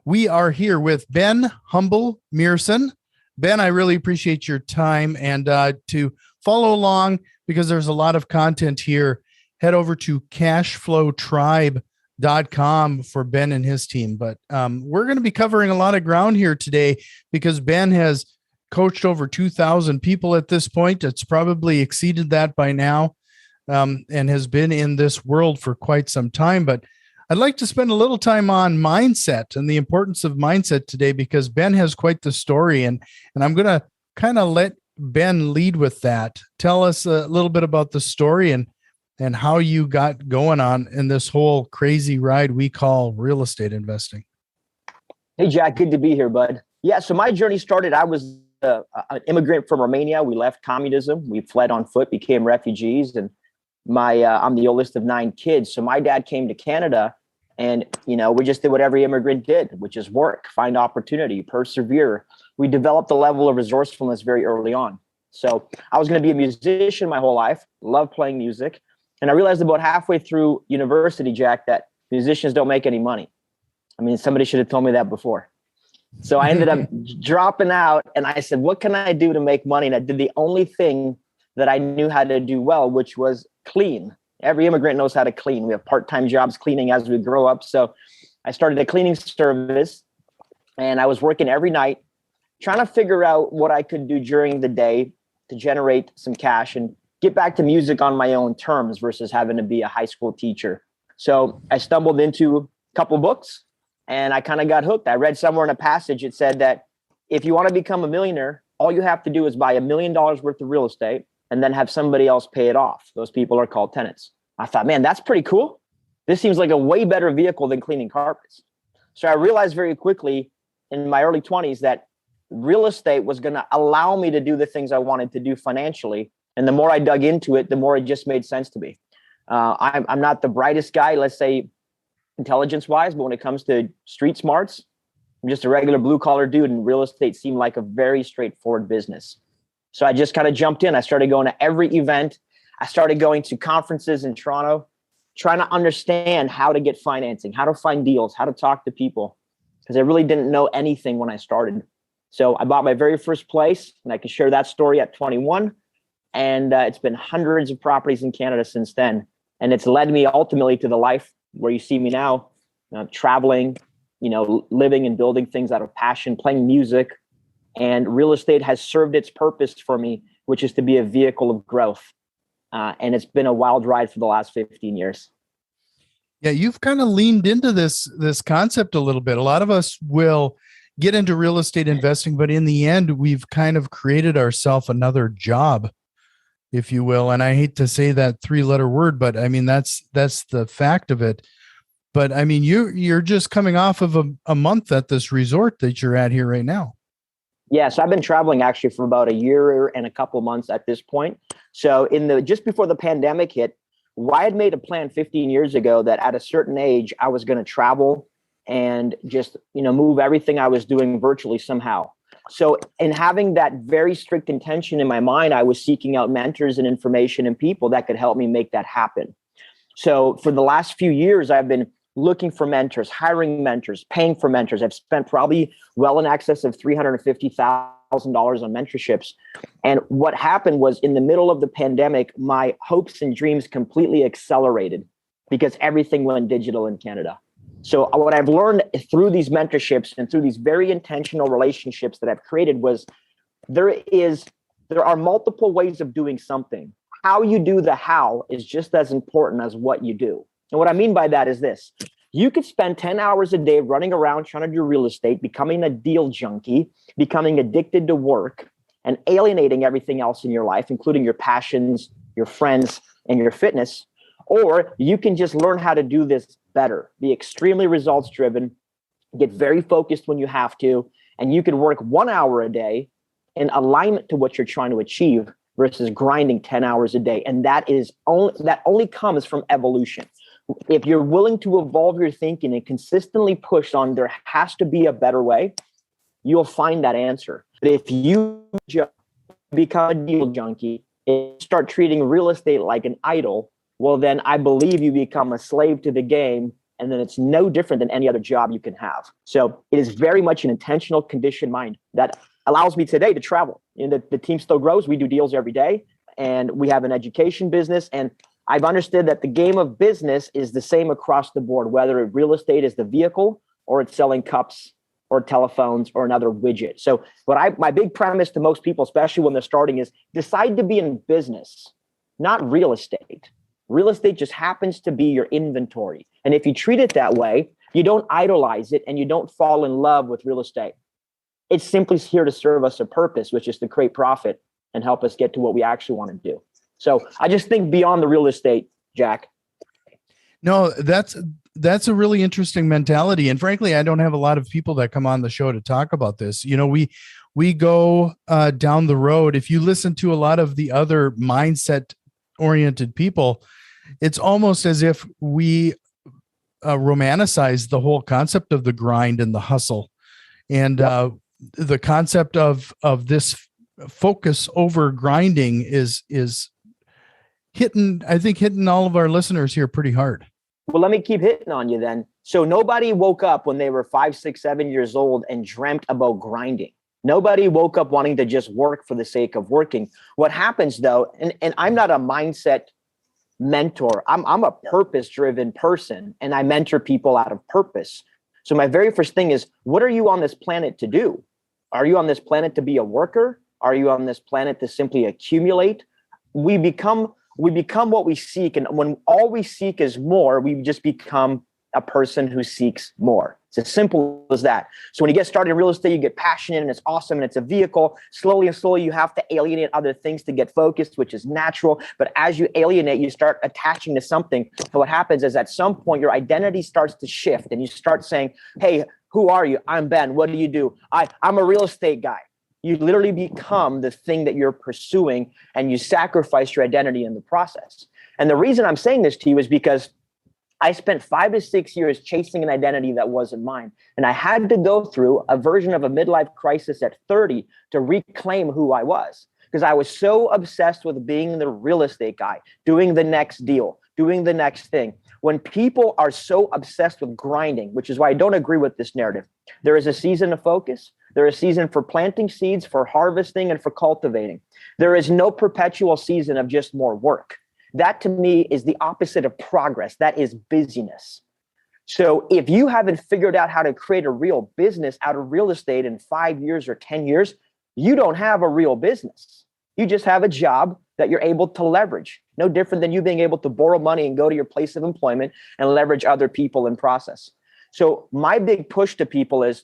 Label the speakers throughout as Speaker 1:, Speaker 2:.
Speaker 1: We are here with Ben Humble Muresan. Ben, I really appreciate your time, and to follow along, because there's a lot of content here, head over to cashflowtribe.com for Ben and his team. But we're going to be covering a lot of ground here today because Ben has coached over 2,000 people at this point. It's probably exceeded that by now, and has been in this world for quite some time. But I'd like to spend a little time on mindset and the importance of mindset today, because Ben has quite the story, and I'm going to kind of let Ben lead with that. Tell us a little bit about the story and how you got going on in this whole crazy ride we call real estate investing.
Speaker 2: Hey, Jack, good to be here, bud. Yeah, so my journey started, I was an immigrant from Romania. We left communism. We fled on foot, became refugees, and I'm the oldest of 9 kids. So my dad came to Canada, and, we just did what every immigrant did, which is work, find opportunity, persevere. We developed a level of resourcefulness very early on. So I was going to be a musician my whole life, loved playing music. And I realized about halfway through university, Jack, that musicians don't make any money. I mean, somebody should have told me that before. So I ended up dropping out, and I said, what can I do to make money? And I did the only thing that I knew how to do well, which was clean. Every immigrant knows how to clean. We have part-time jobs cleaning as we grow up. So I started a cleaning service, and I was working every night trying to figure out what I could do during the day to generate some cash and get back to music on my own terms versus having to be a high school teacher. So I stumbled into a couple books, and I kind of got hooked. I read somewhere in a passage, it said that if you want to become a millionaire, all you have to do is buy $1 million worth of real estate and then have somebody else pay it off. Those people are called tenants. I thought, man, that's pretty cool. This seems like a way better vehicle than cleaning carpets. So I realized very quickly in my early 20s that real estate was going to allow me to do the things I wanted to do financially. And the more I dug into it, the more it just made sense to me. I'm not the brightest guy, let's say intelligence-wise, but when it comes to street smarts, I'm just a regular blue-collar dude, and real estate seemed like a very straightforward business. So I just kind of jumped in. I started going to every event. I started going to conferences in Toronto, trying to understand how to get financing, how to find deals, how to talk to people, because I really didn't know anything when I started. So I bought my very first place, and I can share that story at 21. And it's been hundreds of properties in Canada since then. And it's led me ultimately to the life where you see me now, traveling, living and building things out of passion, playing music. And real estate has served its purpose for me, which is to be a vehicle of growth. And it's been a wild ride for the last 15 years.
Speaker 1: Yeah, you've kind of leaned into this concept a little bit. A lot of us will get into real estate investing, but in the end, we've kind of created ourselves another job, if you will. And I hate to say that 3-letter word, but I mean, that's the fact of it. But I mean, you're just coming off of a month at this resort that you're at here right now.
Speaker 2: Yeah, so I've been traveling actually for about a year and a couple of months at this point. So just before the pandemic hit, I had made a plan 15 years ago that at a certain age, I was going to travel and just, move everything I was doing virtually somehow. So in having that very strict intention in my mind, I was seeking out mentors and information and people that could help me make that happen. So for the last few years, I've been looking for mentors, hiring mentors, paying for mentors. I've spent probably well in excess of $350,000 on mentorships. And what happened was in the middle of the pandemic, my hopes and dreams completely accelerated because everything went digital in Canada. So what I've learned through these mentorships and through these very intentional relationships that I've created was there are multiple ways of doing something. How you do the how is just as important as what you do. And what I mean by that is this. You could spend 10 hours a day running around trying to do real estate, becoming a deal junkie, becoming addicted to work, and alienating everything else in your life, including your passions, your friends, and your fitness. Or you can just learn how to do this better, be extremely results driven, get very focused when you have to, and you can work 1 hour a day in alignment to what you're trying to achieve versus grinding 10 hours a day. And that only comes from evolution. If you're willing to evolve your thinking and consistently push on there has to be a better way, you'll find that answer. But if you just become a deal junkie and start treating real estate like an idol, well, then I believe you become a slave to the game And then it's no different than any other job you can have. So it is very much an intentional, conditioned mind that allows me today to travel. The team still grows. We do deals every day, and we have an education business. And I've understood that the game of business is the same across the board, whether real estate is the vehicle or it's selling cups or telephones or another widget. So my big premise to most people, especially when they're starting, is decide to be in business, not real estate. Real estate just happens to be your inventory. And if you treat it that way, you don't idolize it and you don't fall in love with real estate. It's simply here to serve us a purpose, which is to create profit and help us get to what we actually want to do. So I just think beyond the real estate, Jack.
Speaker 1: No, that's a really interesting mentality. And frankly, I don't have a lot of people that come on the show to talk about this. We go down the road. If you listen to a lot of the other mindset oriented people, it's almost as if we romanticize the whole concept of the grind and the hustle, and the concept of this focus over grinding is hitting all of our listeners here pretty hard.
Speaker 2: Well, let me keep hitting on you then. So nobody woke up when they were 5, 6, 7 years old and dreamt about grinding. Nobody woke up wanting to just work for the sake of working. What happens though, and I'm not a mindset mentor, I'm a purpose-driven person, and I mentor people out of purpose. So my very first thing is, what are you on this planet to do? Are you on this planet to be a worker? Are you on this planet to simply accumulate? We become what we seek. And when all we seek is more, we just become a person who seeks more. It's as simple as that. So when you get started in real estate, you get passionate and it's awesome and it's a vehicle. Slowly and slowly, you have to alienate other things to get focused, which is natural. But as you alienate, you start attaching to something. So what happens is at some point, your identity starts to shift and you start saying, hey, who are you? I'm Ben. What do you do? I'm a real estate guy. You literally become the thing that you're pursuing and you sacrifice your identity in the process. And the reason I'm saying this to you is because I spent 5 to 6 years chasing an identity that wasn't mine. And I had to go through a version of a midlife crisis at 30 to reclaim who I was, because I was so obsessed with being the real estate guy, doing the next deal, doing the next thing. When people are so obsessed with grinding, which is why I don't agree with this narrative, there is a season of focus. There is a season for planting seeds, for harvesting, and for cultivating. There is no perpetual season of just more work. That to me is the opposite of progress. That is busyness. So if you haven't figured out how to create a real business out of real estate in 5 years or 10 years, you don't have a real business. You just have a job that you're able to leverage. No different than you being able to borrow money and go to your place of employment and leverage other people in process. So my big push to people is,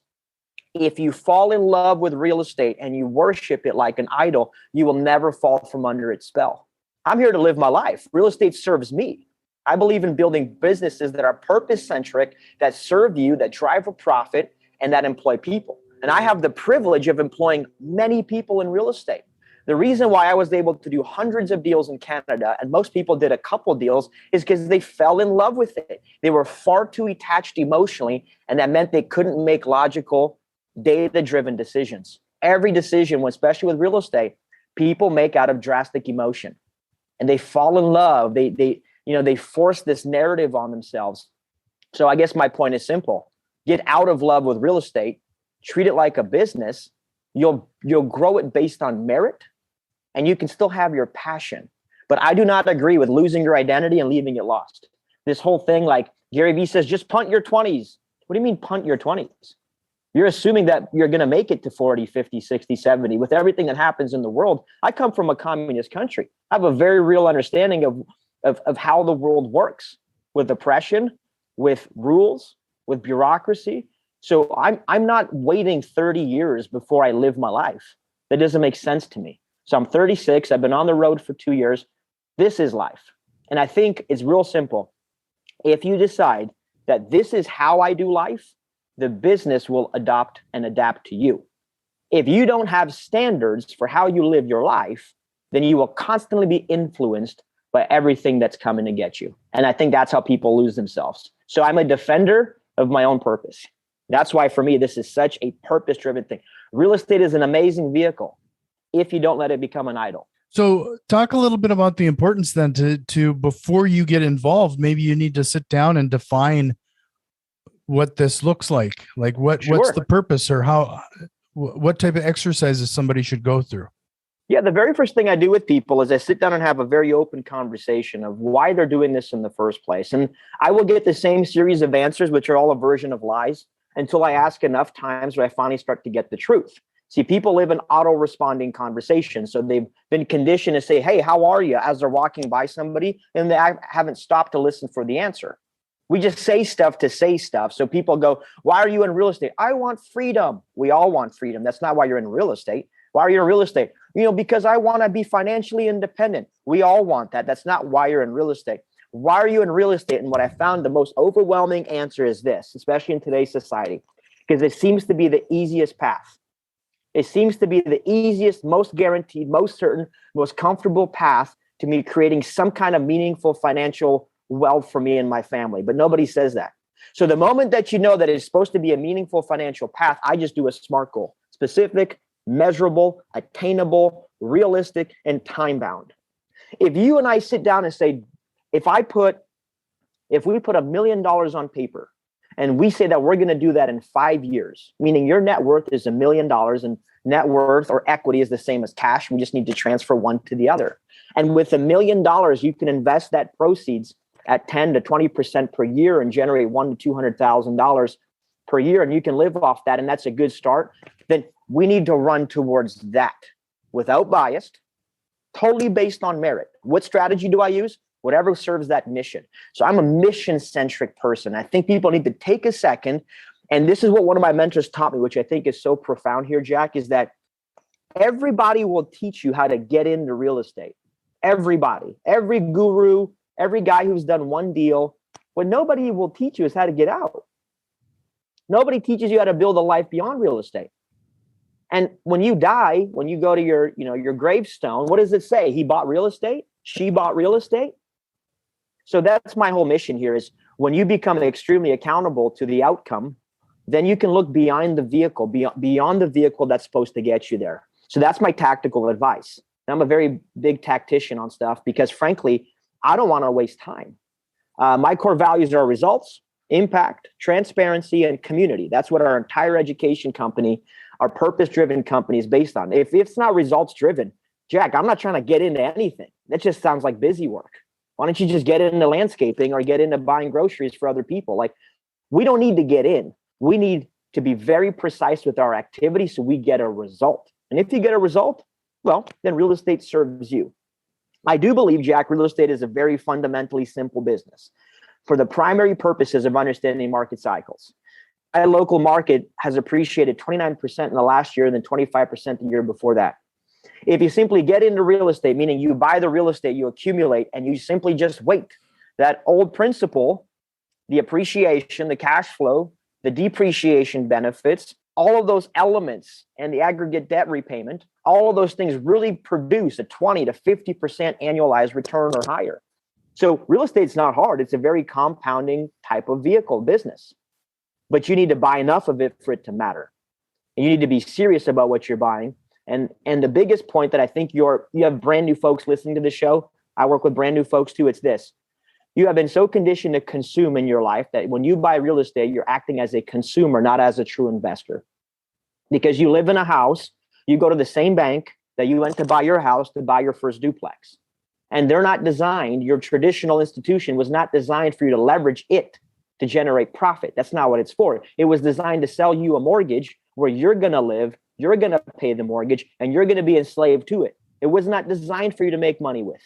Speaker 2: if you fall in love with real estate and you worship it like an idol, you will never fall from under its spell. I'm here to live my life. Real estate serves me. I believe in building businesses that are purpose-centric, that serve you, that drive a profit, and that employ people. And I have the privilege of employing many people in real estate. The reason why I was able to do hundreds of deals in Canada, and most people did a couple deals, is because they fell in love with it. They were far too attached emotionally, and that meant they couldn't make logical, data-driven decisions. Every decision, especially with real estate, people make out of drastic emotion. And they fall in love. They force this narrative on themselves. So I guess my point is simple. Get out of love with real estate, treat it like a business. You'll grow it based on merit, and you can still have your passion. But I do not agree with losing your identity and leaving it lost. This whole thing, like Gary Vee says, just punt your 20s. What do you mean punt your 20s? You're assuming that you're going to make it to 40, 50, 60, 70 with everything that happens in the world. I come from a communist country. I have a very real understanding of how the world works, with oppression, with rules, with bureaucracy. So I'm not waiting 30 years before I live my life. That doesn't make sense to me. So I'm 36. I've been on the road for 2 years. This is life. And I think it's real simple. If you decide that this is how I do life, the business will adopt and adapt to you. If you don't have standards for how you live your life, then you will constantly be influenced by everything that's coming to get you. And I think that's how people lose themselves. So I'm a defender of my own purpose. That's why for me, this is such a purpose-driven thing. Real estate is an amazing vehicle if you don't let it become an idol.
Speaker 1: So talk a little bit about the importance then to before you get involved, maybe you need to sit down and define what this looks like? Like what's
Speaker 2: Sure.
Speaker 1: the purpose, or what type of exercises somebody should go through?
Speaker 2: Yeah, the very first thing I do with people is I sit down and have a very open conversation of why they're doing this in the first place. And I will get the same series of answers, which are all a version of lies, until I ask enough times where I finally start to get the truth. See, people live in auto-responding conversations. So they've been conditioned to say, hey, how are you? As they're walking by somebody, and they haven't stopped to listen for the answer. We just say stuff to say stuff. So people go, why are you in real estate? I want freedom. We all want freedom. That's not why you're in real estate. Why are you in real estate? Because I want to be financially independent. We all want that. That's not why you're in real estate. Why are you in real estate? And what I found the most overwhelming answer is this, especially in today's society, because it seems to be the easiest path. It seems to be the easiest, most guaranteed, most certain, most comfortable path to me creating some kind of meaningful financial wealth for me and my family. But nobody says that. So the moment that you know that it's supposed to be a meaningful financial path, I just do a SMART goal: specific, measurable, attainable, realistic, and time bound. If you and I sit down and say, if we put $1 million on paper and we say that we're going to do that in 5 years, meaning your net worth is $1 million, and net worth or equity is the same as cash. We just need to transfer one to the other. And with $1 million, you can invest that proceeds at 10 to 20% per year and generate $100,000 to $200,000 per year. And you can live off that. And that's a good start. Then we need to run towards that without bias, totally based on merit. What strategy do I use? Whatever serves that mission. So I'm a mission-centric person. I think people need to take a second. And this is what one of my mentors taught me, which I think is so profound here, Jack, is that everybody will teach you how to get into real estate. Everybody, every guru, every guy who's done one deal. What nobody will teach you is how to get out. Nobody teaches you how to build a life beyond real estate. And when you die, when you go to your gravestone, what does it say? He bought real estate. She bought real estate. So that's my whole mission here is when you become extremely accountable to the outcome, then you can look behind the vehicle, beyond the vehicle that's supposed to get you there. So that's my tactical advice. And I'm a very big tactician on stuff because frankly, I don't want to waste time. My core values are results, impact, transparency, and community. That's what our entire education company, our purpose-driven company is based on. If it's not results-driven, Jack, I'm not trying to get into anything. That just sounds like busy work. Why don't you just get into landscaping or get into buying groceries for other people? Like, we don't need to get in. We need to be very precise with our activity so we get a result. And if you get a result, well, then real estate serves you. I do believe, Jack, real estate is a very fundamentally simple business for the primary purposes of understanding market cycles. A local market has appreciated 29% in the last year and then 25% the year before that. If you simply get into real estate, meaning you buy the real estate, you accumulate, and you simply just wait, that old principle, the appreciation, the cash flow, the depreciation benefits, all of those elements and the aggregate debt repayment, all of those things really produce a 20 to 50% annualized return or higher. So real estate's not hard. It's a very compounding type of vehicle business, but you need to buy enough of it for it to matter. And you need to be serious about what you're buying. And the biggest point that I think you have brand new folks listening to the show. I work with brand new folks too. It's this. You have been so conditioned to consume in your life that when you buy real estate, you're acting as a consumer, not as a true investor. Because you live in a house, you go to the same bank that you went to buy your house to buy your first duplex. And they're not designed, your traditional institution was not designed for you to leverage it to generate profit. That's not what it's for. It was designed to sell you a mortgage where you're going to live, you're going to pay the mortgage, and you're going to be enslaved to it. It was not designed for you to make money with.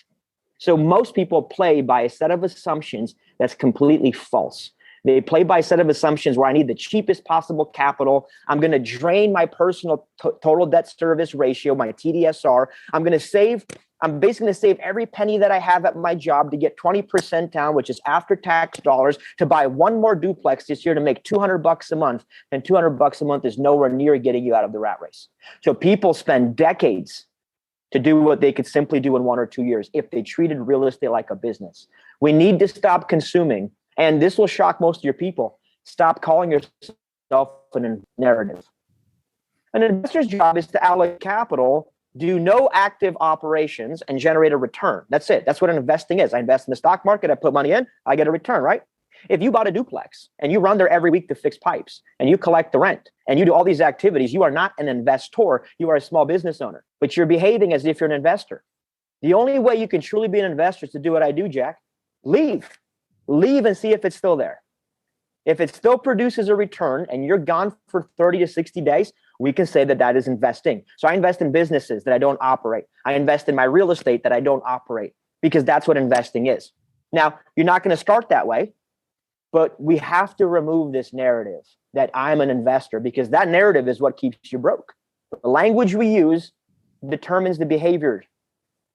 Speaker 2: So most people play by a set of assumptions that's completely false. They play by a set of assumptions where I need the cheapest possible capital. I'm going to drain my personal total debt service ratio, my TDSR. I'm basically going to save every penny that I have at my job to get 20% down, which is after tax dollars, to buy one more duplex this year to make $200 a month. And $200 a month is nowhere near getting you out of the rat race. So people spend decades to do what they could simply do in 1 or 2 years if they treated real estate like a business. We need to stop consuming. And this will shock most of your people. Stop calling yourself a narrative. An investor's job is to allocate capital, do no active operations, and generate a return. That's it. That's what an investing is. I invest in the stock market. I put money in. I get a return, right? If you bought a duplex and you run there every week to fix pipes and you collect the rent and you do all these activities, you are not an investor. You are a small business owner, but you're behaving as if you're an investor. The only way you can truly be an investor is to do what I do, Jack. Leave and see if it's still there. If it still produces a return and you're gone for 30 to 60 days, we can say that that is investing. So I invest in businesses that I don't operate. I invest in my real estate that I don't operate, because that's what investing is. Now, you're not going to start that way, but we have to remove this narrative that I'm an investor, because that narrative is what keeps you broke. The language we use determines the behavior.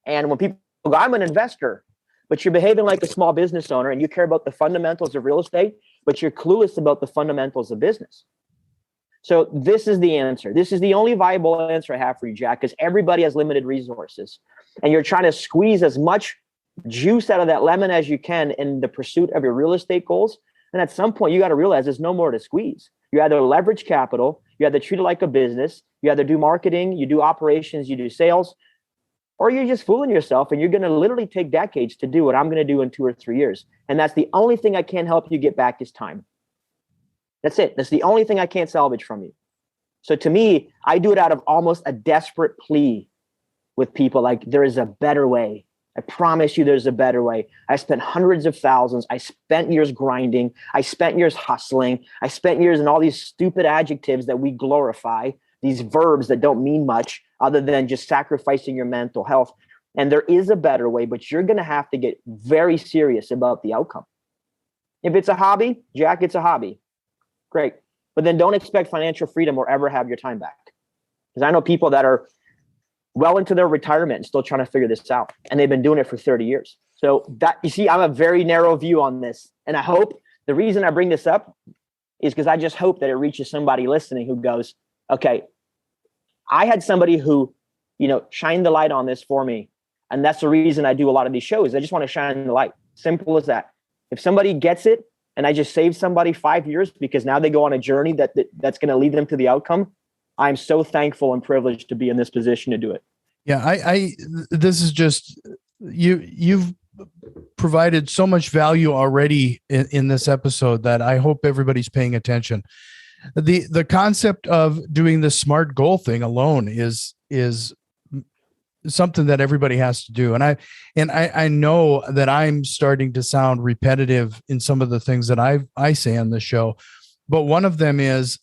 Speaker 2: And when people go, I'm an investor, but you're behaving like a small business owner and you care about the fundamentals of real estate, but you're clueless about the fundamentals of business. So this is the answer. This is the only viable answer I have for you, Jack, because everybody has limited resources. And you're trying to squeeze as much juice out of that lemon as you can in the pursuit of your real estate goals. And at some point, you got to realize there's no more to squeeze. You either leverage capital, you either treat it like a business, you either do marketing, you do operations, you do sales, or you're just fooling yourself and you're going to literally take decades to do what I'm going to do in 2 or 3 years. And that's the only thing I can help you get back is time. That's it. That's the only thing I can't salvage from you. So to me, I do it out of almost a desperate plea with people, like, there is a better way. I promise you there's a better way. I spent hundreds of thousands. I spent years grinding. I spent years hustling. I spent years in all these stupid adjectives that we glorify, these verbs that don't mean much other than just sacrificing your mental health. And there is a better way, but you're going to have to get very serious about the outcome. If it's a hobby, Jack, it's a hobby. Great. But then don't expect financial freedom or ever have your time back. Because I know people that are well into their retirement and still trying to figure this out. And they've been doing it for 30 years. So that, you see, I'm a very narrow view on this. And I hope the reason I bring this up is because I just hope that it reaches somebody listening who goes, okay, I had somebody who, shined the light on this for me. And that's the reason I do a lot of these shows. I just want to shine the light. Simple as that. If somebody gets it and I just saved somebody 5 years because now they go on a journey that's going to lead them to the outcome, I'm so thankful and privileged to be in this position to do it.
Speaker 1: Yeah, this is just, you've provided so much value already in this episode that I hope everybody's paying attention. The concept of doing the SMART goal thing alone is something that everybody has to do. And I know that I'm starting to sound repetitive in some of the things that I say on the show, but one of them is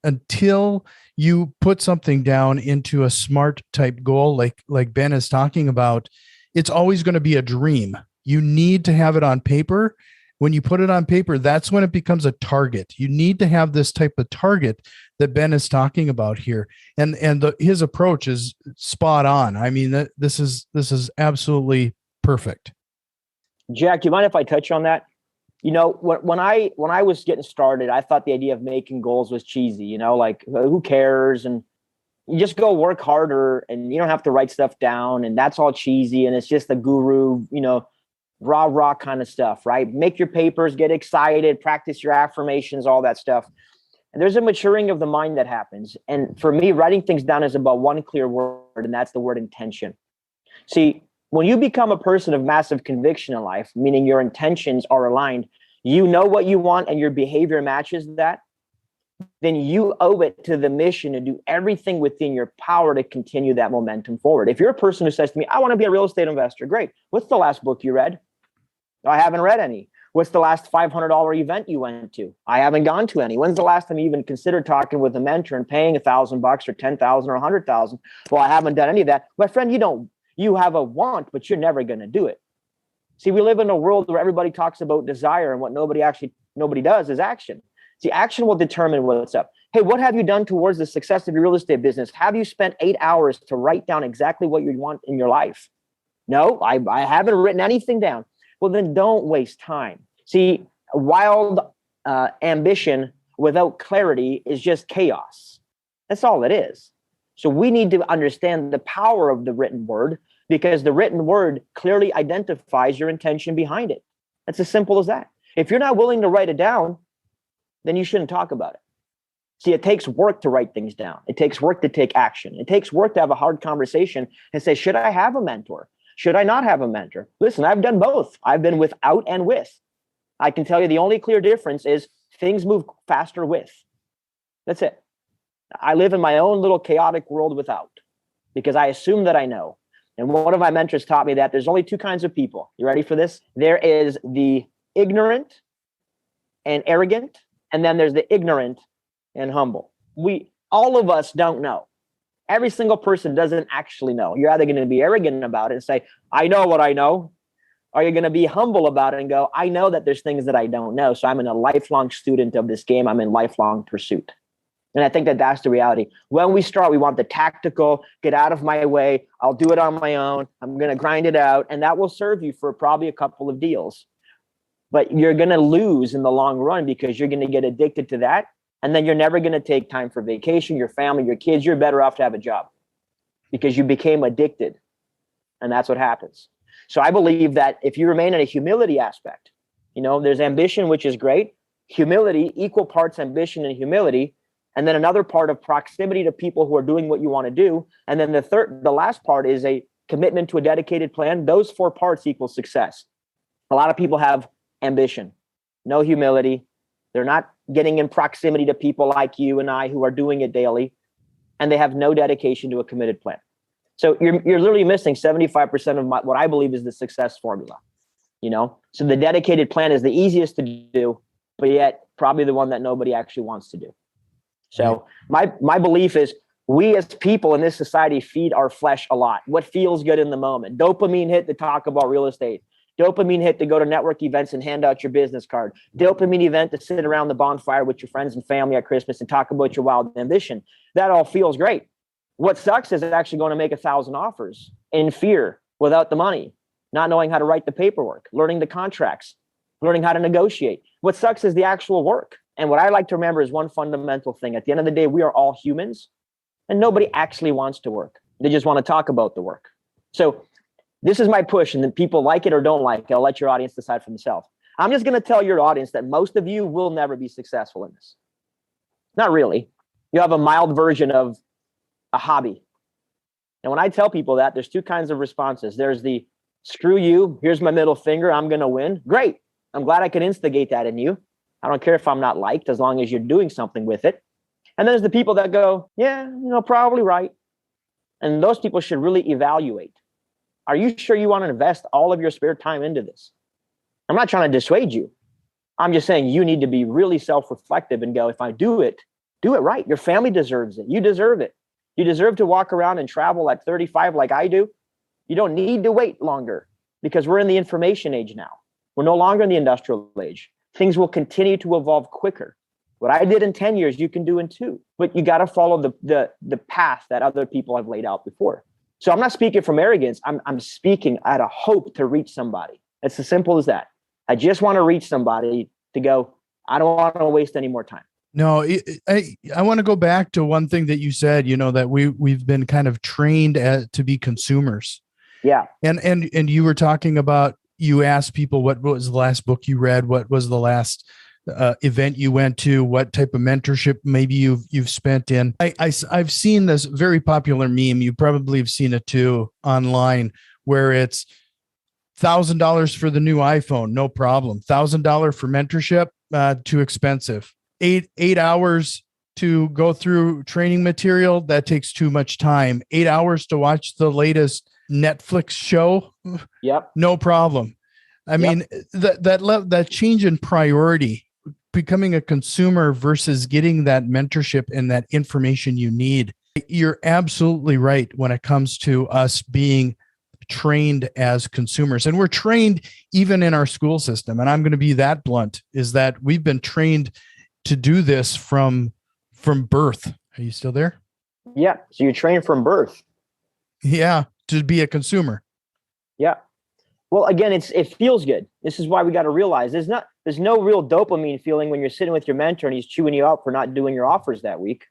Speaker 1: until you put something down into a SMART type goal, like Ben is talking about, it's always going to be a dream. You need to have it on paper. When you put it on paper, that's when it becomes a target. You need to have this type of target that Ben is talking about here. And his approach is spot on. I mean, this is absolutely perfect.
Speaker 2: Jack, do you mind if I touch on that? When I was getting started, I thought the idea of making goals was cheesy, like, who cares? And you just go work harder and you don't have to write stuff down, and that's all cheesy. And it's just the guru, rah kind of stuff, right? Make your papers, get excited, practice your affirmations, all that stuff. And there's a maturing of the mind that happens. And for me, writing things down is about one clear word, and that's the word intention. See, when you become a person of massive conviction in life, meaning your intentions are aligned, you know what you want and your behavior matches that, then you owe it to the mission to do everything within your power to continue that momentum forward. If you're a person who says to me, I want to be a real estate investor, great. What's the last book you read? I haven't read any. What's the last $500 event you went to? I haven't gone to any. When's the last time you even considered talking with a mentor and paying $1,000 or $10,000 or $100,000? Well, I haven't done any of that. My friend, you have a want, but you're never going to do it. See, we live in a world where everybody talks about desire, and what nobody does is action. See, action will determine what's up. Hey, what have you done towards the success of your real estate business? Have you spent 8 hours to write down exactly what you want in your life? No, I haven't written anything down. Well, then don't waste time. See, wild ambition without clarity is just chaos. That's all it is. So we need to understand the power of the written word, because the written word clearly identifies your intention behind it. It's as simple as that. If you're not willing to write it down, then you shouldn't talk about it. See, it takes work to write things down. It takes work to take action. It takes work to have a hard conversation and say, should I have a mentor? Should I not have a mentor? Listen, I've done both. I've been without and with. I can tell you the only clear difference is things move faster with. That's it. I live in my own little chaotic world without, because I assume that I know. And one of my mentors taught me that there's only two kinds of people. You ready for this? There is the ignorant and arrogant, and then there's the ignorant and humble. All of us don't know. Every single person doesn't actually know. You're either going to be arrogant about it and say, I know what I know, or you're going to be humble about it and go, I know that there's things that I don't know. So I'm a lifelong student of this game. I'm in lifelong pursuit. And I think that that's the reality. When we start, we want the tactical, get out of my way. I'll do it on my own. I'm going to grind it out. And that will serve you for probably a couple of deals. But you're going to lose in the long run because you're going to get addicted to that. And then you're never going to take time for vacation, your family, your kids. You're better off to have a job because you became addicted. And that's what happens. So I believe that if you remain in a humility aspect, there's ambition, which is great. Humility, equal parts ambition and humility. And then another part of proximity to people who are doing what you want to do. And then the last part is a commitment to a dedicated plan. Those 4 parts equal success. A lot of people have ambition, no humility. They're not getting in proximity to people like you and I who are doing it daily. And they have no dedication to a committed plan. So you're literally missing 75% of what I believe is the success formula. So the dedicated plan is the easiest to do, but yet probably the one that nobody actually wants to do. So my belief is we as people in this society feed our flesh a lot. What feels good in the moment? Dopamine hit to talk about real estate. Dopamine hit to go to network events and hand out your business card. Dopamine event to sit around the bonfire with your friends and family at Christmas and talk about your wild ambition. That all feels great. What sucks is actually going to make 1,000 offers in fear without the money, not knowing how to write the paperwork, learning the contracts, learning how to negotiate. What sucks is the actual work. And what I like to remember is one fundamental thing. At the end of the day, we are all humans and nobody actually wants to work. They just want to talk about the work. So this is my push, and then people like it or don't like it. I'll let your audience decide for themselves. I'm just going to tell your audience that most of you will never be successful in this. Not really. You have a mild version of a hobby. And when I tell people that, there's 2 kinds of responses. There's the screw you, here's my middle finger, I'm going to win. Great. I'm glad I could instigate that in you. I don't care if I'm not liked as long as you're doing something with it. And then there's the people that go, yeah, probably right. And those people should really evaluate. Are you sure you want to invest all of your spare time into this? I'm not trying to dissuade you. I'm just saying you need to be really self-reflective and go, if I do it right. Your family deserves it. You deserve it. You deserve to walk around and travel at 35 like I do. You don't need to wait longer because we're in the information age now. We're no longer in the industrial age. Things will continue to evolve quicker. What I did in 10 years, you can do in 2. But you got to follow the path that other people have laid out before. So I'm not speaking from arrogance. I'm speaking out of hope to reach somebody. It's as simple as that. I just want to reach somebody to go, I don't want to waste any more time.
Speaker 1: No, I want to go back to one thing that you said, that we've been kind of trained to be consumers.
Speaker 2: Yeah.
Speaker 1: And you were talking about, you asked people, what was the last book you read? What was the last event you went to? What type of mentorship maybe you've spent in? I've seen this very popular meme. You probably have seen it too online, where it's $1,000 for the new iPhone, no problem. $1,000 for mentorship, too expensive. 8 hours to go through training material, that takes too much time. 8 hours to watch the latest Netflix show,
Speaker 2: yep,
Speaker 1: no problem. I mean, that change in priority, becoming a consumer versus getting that mentorship and that information you need. You're absolutely right when it comes to us being trained as consumers, and we're trained even in our school system. And I'm going to be that blunt, is that we've been trained to do this from birth. Are you still there?
Speaker 2: Yeah. So you're trained from birth.
Speaker 1: Yeah. To be a consumer.
Speaker 2: Yeah. Well, again, it feels good. This is why we got to realize there's no real dopamine feeling when you're sitting with your mentor and he's chewing you out for not doing your offers that week.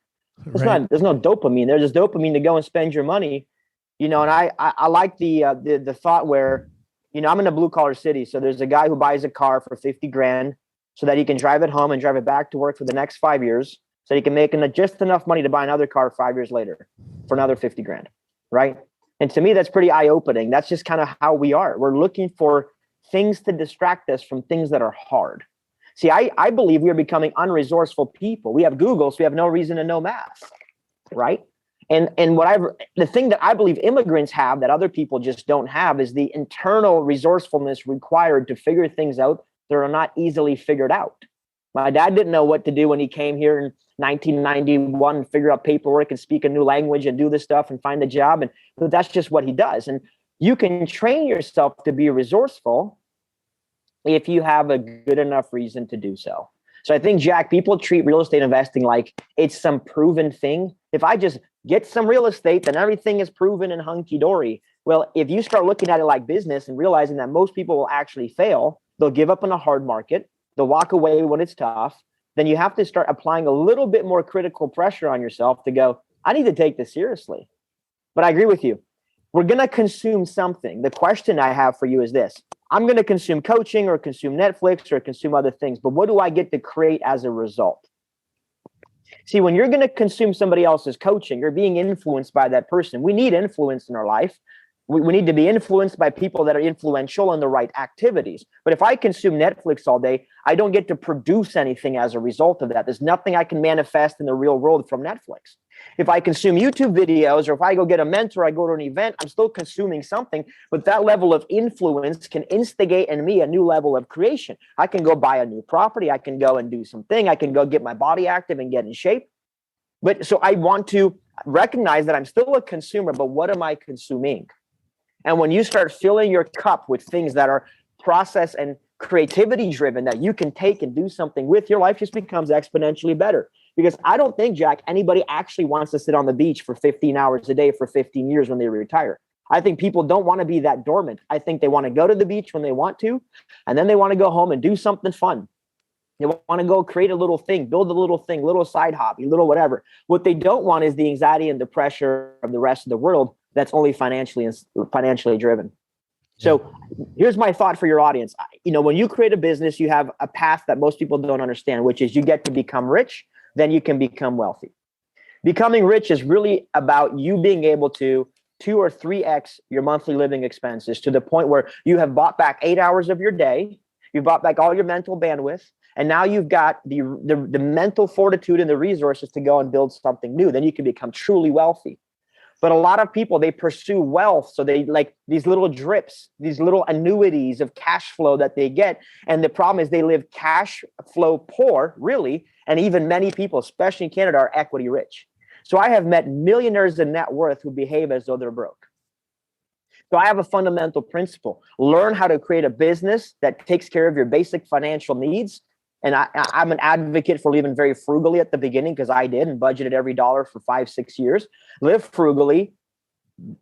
Speaker 2: There's no dopamine. There's just dopamine to go and spend your money, and I like the thought where, I'm in a blue collar city. So there's a guy who buys a car for 50 grand so that he can drive it home and drive it back to work for the next 5 years. So he can make just enough money to buy another car 5 years later for another 50 grand. Right. And to me, that's pretty eye-opening. That's just kind of how we are. We're looking for things to distract us from things that are hard. See, I believe we are becoming unresourceful people. We have Google, so we have no reason to know math, right? And the thing that I believe immigrants have that other people just don't have is the internal resourcefulness required to figure things out that are not easily figured out. My dad didn't know what to do when he came here in 1991 and figure out paperwork and speak a new language and do this stuff and find a job. But that's just what he does. And you can train yourself to be resourceful if you have a good enough reason to do so. So I think, Jack, people treat real estate investing like it's some proven thing. If I just get some real estate, then everything is proven and hunky-dory. Well, if you start looking at it like business and realizing that most people will actually fail, they'll give up in a hard market, they'll walk away when it's tough, then you have to start applying a little bit more critical pressure on yourself to go, I need to take this seriously. But I agree with you. We're going to consume something. The question I have for you is this. I'm going to consume coaching or consume Netflix or consume other things, but what do I get to create as a result? See, when you're going to consume somebody else's coaching, you're being influenced by that person. We need influence in our life. We need to be influenced by people that are influential in the right activities. But if I consume Netflix all day, I don't get to produce anything as a result of that. There's nothing I can manifest in the real world from Netflix. If I consume YouTube videos or if I go get a mentor, I go to an event, I'm still consuming something, but that level of influence can instigate in me a new level of creation. I can go buy a new property. I can go and do something. I can go get my body active and get in shape. But so I want to recognize that I'm still a consumer, but what am I consuming? And when you start filling your cup with things that are process and creativity driven that you can take and do something with, your life just becomes exponentially better. Because I don't think, Jack, anybody actually wants to sit on the beach for 15 hours a day for 15 years when they retire. I think people don't want to be that dormant. I think they want to go to the beach when they want to, and then they want to go home and do something fun. They want to go create a little thing, build a little thing, little side hobby, little whatever. What they don't want is the anxiety and the pressure of the rest of the world that's only financially driven. So here's my thought for your audience. When you create a business, you have a path that most people don't understand, which is you get to become rich, then you can become wealthy. Becoming rich is really about you being able to 2 or 3x your monthly living expenses to the point where you have bought back 8 hours of your day, you've bought back all your mental bandwidth, and now you've got the mental fortitude and the resources to go and build something new. Then you can become truly wealthy. But a lot of people, they pursue wealth. So they like these little drips, these little annuities of cash flow that they get. And the problem is they live cash flow poor, really. And even many people, especially in Canada, are equity rich. So I have met millionaires in net worth who behave as though they're broke. So I have a fundamental principle. Learn how to create a business that takes care of your basic financial needs. And I'm an advocate for living very frugally at the beginning because I did and budgeted every dollar for 5-6 years. Live frugally,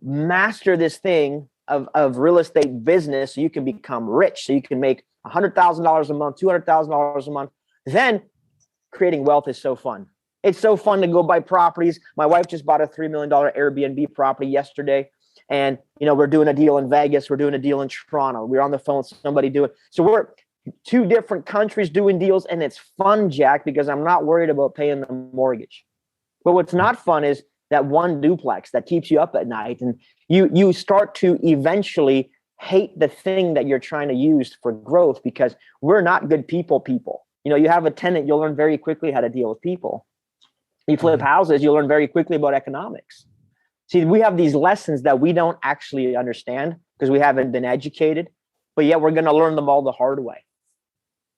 Speaker 2: master this thing of real estate business so you can become rich, so you can make $100,000 a month, $200,000 a month. Then creating wealth is so fun. It's so fun to go buy properties. My wife just bought a $3 million Airbnb property yesterday. And, we're doing a deal in Vegas. We're doing a deal in Toronto. We're on the phone with somebody doing. So we're 2 different countries doing deals, and it's fun, Jack, because I'm not worried about paying the mortgage. But what's not fun is that one duplex that keeps you up at night, and you start to eventually hate the thing that you're trying to use for growth because we're not good people. You have a tenant, you'll learn very quickly how to deal with people. You flip houses, you'll learn very quickly about economics. See, we have these lessons that we don't actually understand because we haven't been educated, but yet we're going to learn them all the hard way.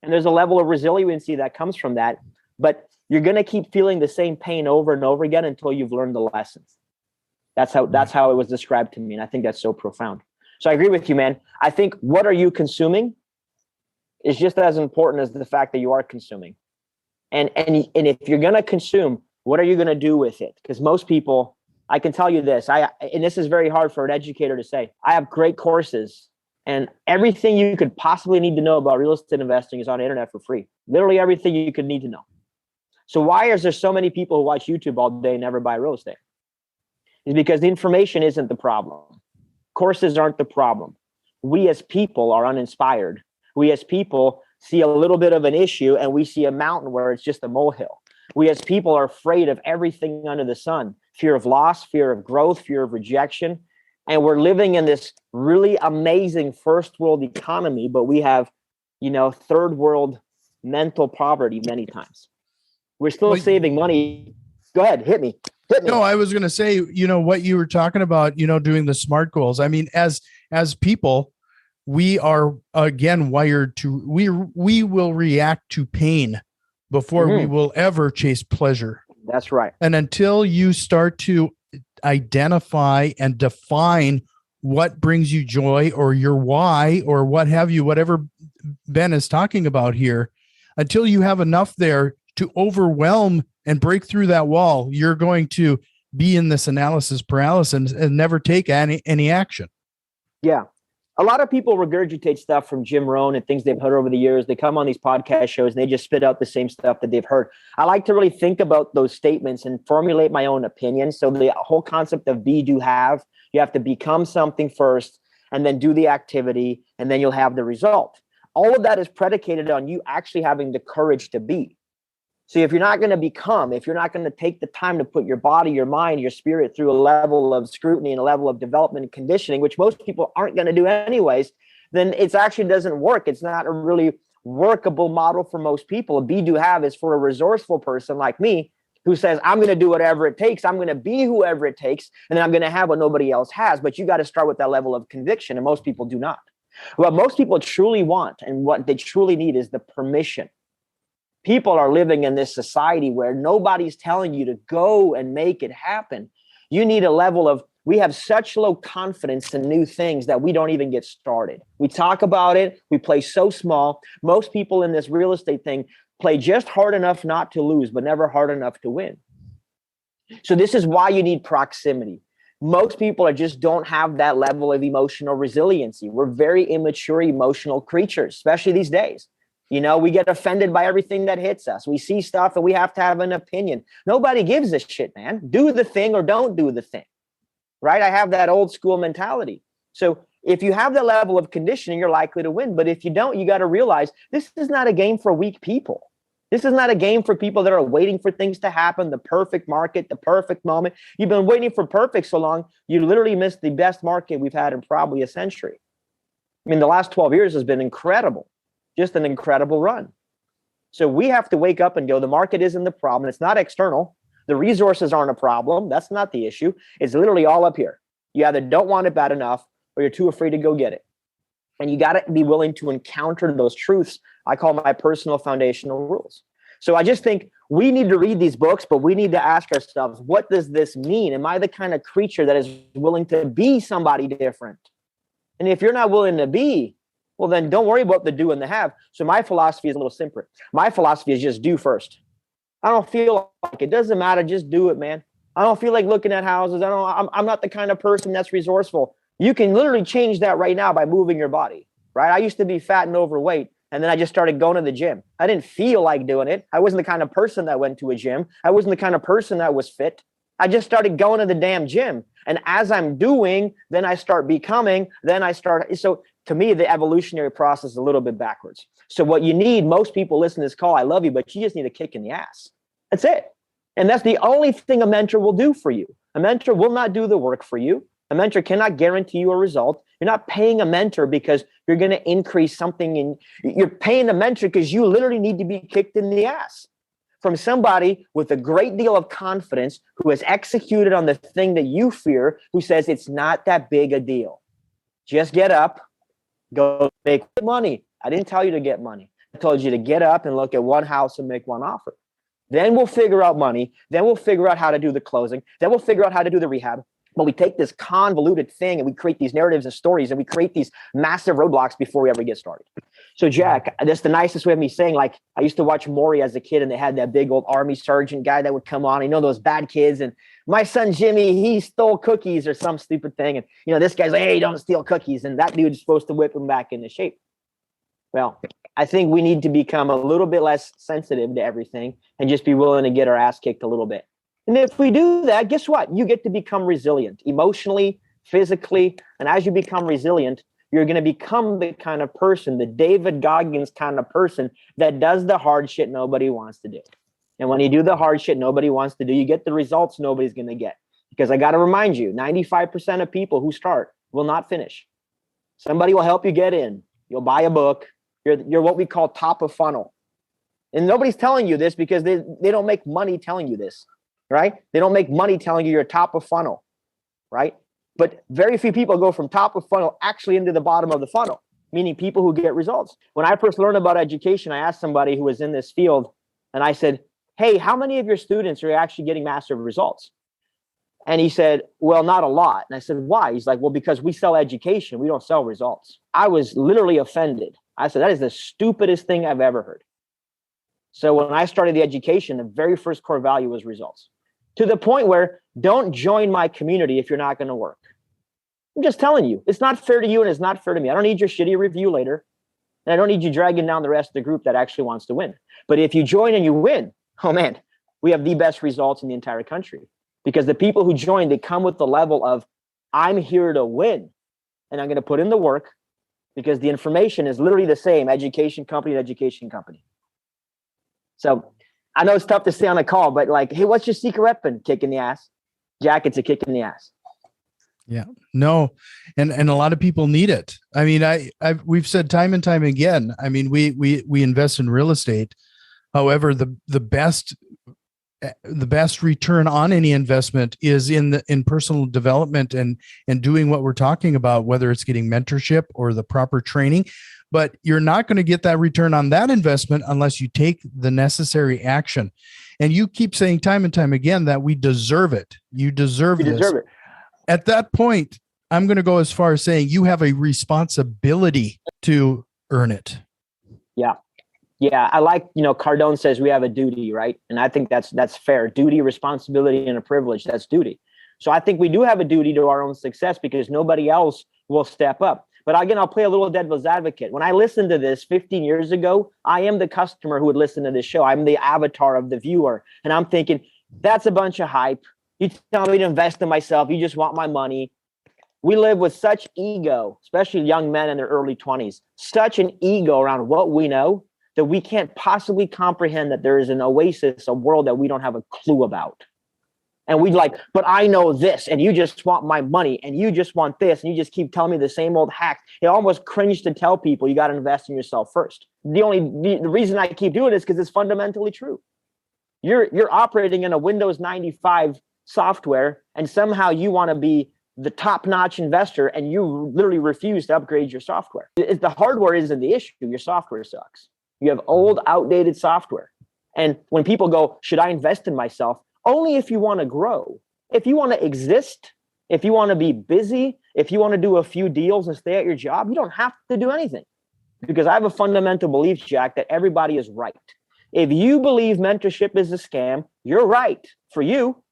Speaker 2: And there's a level of resiliency that comes from that, but you're going to keep feeling the same pain over and over again until you've learned the lessons. That's how it was described to me. And I think that's so profound. So I agree with you, man. I think what are you consuming is just as important as the fact that you are consuming. And if you're going to consume, what are you going to do with it? Because most people, I can tell you this, and this is very hard for an educator to say, I have great courses. And everything you could possibly need to know about real estate investing is on the internet for free. Literally everything you could need to know. So why is there so many people who watch YouTube all day and never buy real estate? It's because the information isn't the problem. Courses aren't the problem. We as people are uninspired. We as people see a little bit of an issue and we see a mountain where it's just a molehill. We as people are afraid of everything under the sun. Fear of loss, fear of growth, fear of rejection. And we're living in this really amazing first world economy, but we have, third world mental poverty many times. We're still saving money. Go ahead, hit me.
Speaker 1: No, I was going to say, what you were talking about, doing the SMART goals. I mean, as people, we are again wired to, we will react to pain before we will ever chase pleasure.
Speaker 2: That's right.
Speaker 1: And until you start to identify and define what brings you joy or your why or what have you, whatever Ben is talking about here, until you have enough there to overwhelm and break through that wall, you're going to be in this analysis paralysis and never take any action.
Speaker 2: Yeah. A lot of people regurgitate stuff from Jim Rohn and things they've heard over the years. They come on these podcast shows and they just spit out the same stuff that they've heard. I like to really think about those statements and formulate my own opinion. So the whole concept of be, do, have, you have to become something first and then do the activity and then you'll have the result. All of that is predicated on you actually having the courage to be. So if you're not going to become, if you're not going to take the time to put your body, your mind, your spirit through a level of scrutiny and a level of development and conditioning, which most people aren't going to do anyways, then it actually doesn't work. It's not a really workable model for most people. A be, do, have is for a resourceful person like me who says, I'm going to do whatever it takes. I'm going to be whoever it takes. And then I'm going to have what nobody else has. But you got to start with that level of conviction. And most people do not. What most people truly want and what they truly need is the permission. People are living in this society where nobody's telling you to go and make it happen. You need a level of, we have such low confidence in new things that we don't even get started. We talk about it. We play so small. Most people in this real estate thing play just hard enough not to lose, but never hard enough to win. So this is why you need proximity. Most people just don't have that level of emotional resiliency. We're very immature emotional creatures, especially these days. We get offended by everything that hits us. We see stuff and we have to have an opinion. Nobody gives a shit, man. Do the thing or don't do the thing, right? I have that old school mentality. So if you have the level of conditioning, you're likely to win. But if you don't, you got to realize this is not a game for weak people. This is not a game for people that are waiting for things to happen, the perfect market, the perfect moment. You've been waiting for perfect so long, you literally missed the best market we've had in probably a century. I mean, the last 12 years has been incredible. Just an incredible run. So we have to wake up and go, the market isn't the problem. It's not external. The resources aren't a problem. That's not the issue. It's literally all up here. You either don't want it bad enough or you're too afraid to go get it. And you got to be willing to encounter those truths. I call my personal foundational rules. So I just think we need to read these books, but we need to ask ourselves, what does this mean? Am I the kind of creature that is willing to be somebody different? And if you're not willing to be, well, then don't worry about the do and the have. So my philosophy is a little simpler. My philosophy is just do first. I don't feel like it doesn't matter. Just do it, man. I don't feel like looking at houses. I'm not the kind of person that's resourceful. You can literally change that right now by moving your body, right? I used to be fat and overweight, and then I just started going to the gym. I didn't feel like doing it. I wasn't the kind of person that went to a gym. I wasn't the kind of person that was fit. I just started going to the damn gym. And as I'm doing, then I start becoming, so to me, the evolutionary process is a little bit backwards. So what you need, most people listen to this call, I love you, but you just need a kick in the ass. That's it. And that's the only thing a mentor will do for you. A mentor will not do the work for you. A mentor cannot guarantee you a result. You're not paying a mentor because you're going to increase something. You're paying a mentor because you literally need to be kicked in the ass from somebody with a great deal of confidence who has executed on the thing that you fear, who says it's not that big a deal. Just get up, go make money. I didn't tell you to get money. I told you to get up and look at one house and make one offer. Then we'll figure out money. Then we'll figure out how to do the closing. Then we'll figure out how to do the rehab. But we take this convoluted thing and we create these narratives and stories and we create these massive roadblocks before we ever get started. So Jack, that's the nicest way of me saying, like, I used to watch Maury as a kid and they had that big old army sergeant guy that would come on, those bad kids. And my son, Jimmy, he stole cookies or some stupid thing. And, this guy's like, hey, don't steal cookies. And that dude's supposed to whip him back into shape. Well, I think we need to become a little bit less sensitive to everything and just be willing to get our ass kicked a little bit. And if we do that, guess what? You get to become resilient emotionally, physically. And as you become resilient, you're going to become the kind of person, the David Goggins kind of person that does the hard shit nobody wants to do. And when you do the hard shit nobody wants to do, you get the results nobody's going to get. Because I got to remind you, 95% of people who start will not finish. Somebody will help you get in. You'll buy a book. You're what we call top of funnel. And nobody's telling you this because they don't make money telling you this, right? They don't make money telling you you're top of funnel, right? But very few people go from top of funnel actually into the bottom of the funnel, meaning people who get results. When I first learned about education, I asked somebody who was in this field, and I said, hey, how many of your students are actually getting massive results? And he said, well, not a lot. And I said, why? He's like, well, because we sell education. We don't sell results. I was literally offended. I said, that is the stupidest thing I've ever heard. So when I started the education, the very first core value was results. To the point where don't join my community if you're not going to work. I'm just telling you, it's not fair to you and it's not fair to me. I don't need your shitty review later. And I don't need you dragging down the rest of the group that actually wants to win. But if you join and you win, oh man, we have the best results in the entire country. Because the people who join, they come with the level of, I'm here to win. And I'm going to put in the work because the information is literally the same, education company to education company. So I know it's tough to say on a call, but like, hey, what's your secret weapon? Kick in the ass. Jack, it's a kick in the ass.
Speaker 1: Yeah, no. And a lot of people need it. I mean, we've said time and time again, I mean, we invest in real estate. However, the best return on any investment is in personal development and doing what we're talking about, whether it's getting mentorship or the proper training. But you're not going to get that return on that investment unless you take the necessary action. And you keep saying time and time again that we deserve it. You deserve this. At that point, I'm going to go as far as saying you have a responsibility to earn it. Yeah.
Speaker 2: Yeah. I like, Cardone says we have a duty, right? And I think that's fair. Duty, responsibility, and a privilege. That's duty. So I think we do have a duty to our own success because nobody else will step up. But again, I'll play a little devil's advocate. When I listened to this 15 years ago, I am the customer who would listen to this show. I'm the avatar of the viewer. And I'm thinking, that's a bunch of hype. You tell me to invest in myself. You just want my money. We live with such ego, especially young men in their early 20s, such an ego around what we know that we can't possibly comprehend that there is an oasis, a world that we don't have a clue about. And we'd like, but I know this, and you just want my money, and you just want this, and you just keep telling me the same old hack. It almost cringe to tell people you got to invest in yourself first. The reason I keep doing this is because it's fundamentally true. You're operating in a Windows 95 software, and somehow you want to be the top-notch investor, and you literally refuse to upgrade your software. The hardware isn't the issue. Your software sucks. You have old, outdated software. And when people go, should I invest in myself? Only if you want to grow. If you want to exist, if you want to be busy, if you want to do a few deals and stay at your job, you don't have to do anything. Because I have a fundamental belief, Jack, that everybody is right. If you believe mentorship is a scam, you're right for you.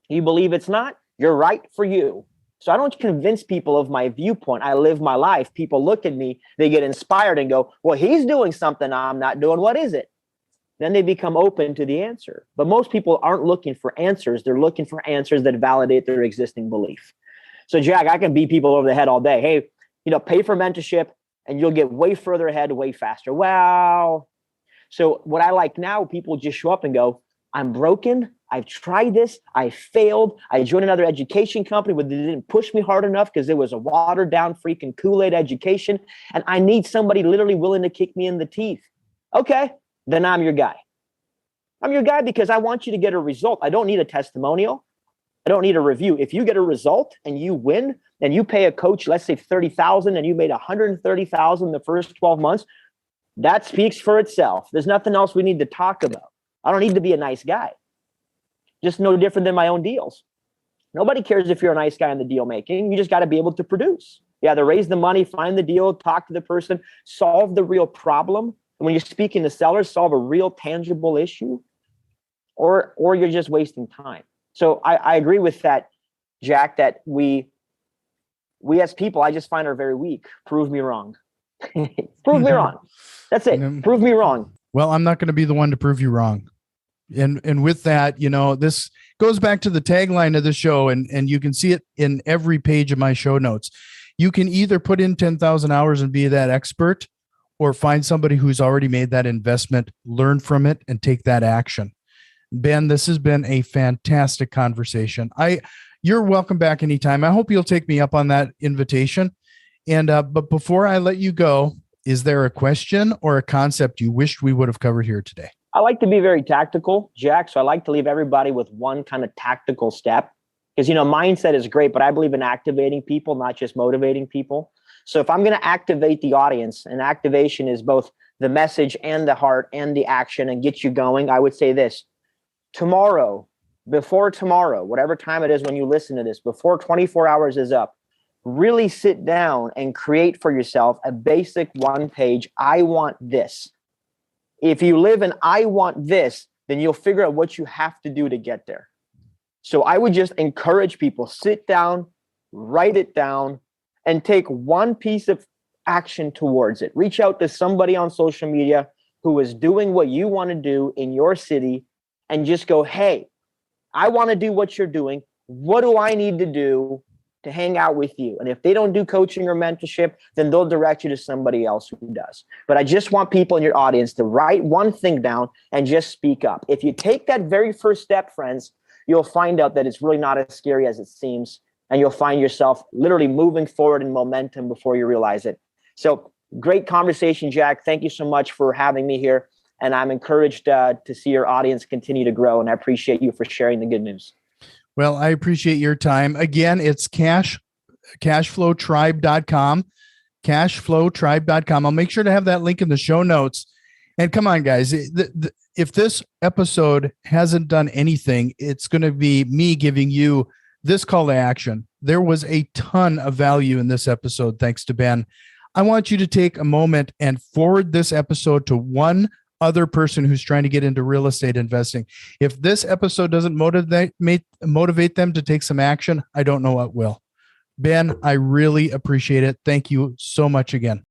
Speaker 2: You believe it's not, you're right for you. So I don't convince people of my viewpoint. I live my life. People look at me, they get inspired and go, well, he's doing something I'm not doing. What is it? Then they become open to the answer. But most people aren't looking for answers. They're looking for answers that validate their existing belief. So Jack, I can beat people over the head all day. Hey, pay for mentorship and you'll get way further ahead, way faster. Well, so what I like now, people just show up and go, I'm broken. I've tried this. I failed. I joined another education company, but they didn't push me hard enough because it was a watered down freaking Kool-Aid education. And I need somebody literally willing to kick me in the teeth. Okay, then I'm your guy. I'm your guy because I want you to get a result. I don't need a testimonial. I don't need a review. If you get a result and you win and you pay a coach, let's say $30,000 and you made $130,000 the first 12 months, that speaks for itself. There's nothing else we need to talk about. I don't need to be a nice guy. Just no different than my own deals. Nobody cares if you're a nice guy in the deal making. You just got to be able to produce. You either raise the money, find the deal, talk to the person, solve the real problem. And when you're speaking to sellers, solve a real tangible issue, or you're just wasting time. So I agree with that, Jack, that we as people, I just find are very weak. Prove me wrong. Prove me wrong. That's it. Prove me wrong.
Speaker 1: Well, I'm not going to be the one to prove you wrong. And with that, this goes back to the tagline of the show, and you can see it in every page of my show notes. You can either put in 10,000 hours and be that expert, or find somebody who's already made that investment, learn from it, and take that action. Ben, this has been a fantastic conversation. You're welcome back anytime. I hope you'll take me up on that invitation. And but before I let you go, is there a question or a concept you wished we would have covered here today?
Speaker 2: I like to be very tactical, Jack. So I like to leave everybody with one kind of tactical step because, mindset is great, but I believe in activating people, not just motivating people. So if I'm going to activate the audience, and activation is both the message and the heart and the action and get you going, I would say this: tomorrow, before tomorrow, whatever time it is when you listen to this, before 24 hours is up, really sit down and create for yourself a basic one-page, I want this. If you live in I want this, then you'll figure out what you have to do to get there. So I would just encourage people, sit down, write it down, and take one piece of action towards it. Reach out to somebody on social media who is doing what you want to do in your city and just go, hey, I want to do what you're doing. What do I need to do to hang out with you? And if they don't do coaching or mentorship, then they'll direct you to somebody else who does. But I just want people in your audience to write one thing down and just speak up. If you take that very first step, friends, you'll find out that it's really not as scary as it seems. And you'll find yourself literally moving forward in momentum before you realize it. So great conversation, Jack. Thank you so much for having me here. And I'm encouraged to see your audience continue to grow. And I appreciate you for sharing the good news.
Speaker 1: Well, I appreciate your time. Again, it's cashflowtribe.com, cashflowtribe.com. I'll make sure to have that link in the show notes. And come on, guys, if this episode hasn't done anything, it's going to be me giving you this call to action. There was a ton of value in this episode, thanks to Ben. I want you to take a moment and forward this episode to one other person who's trying to get into real estate investing. If this episode doesn't motivate them to take some action, I don't know what will. Ben, I really appreciate it. Thank you so much again.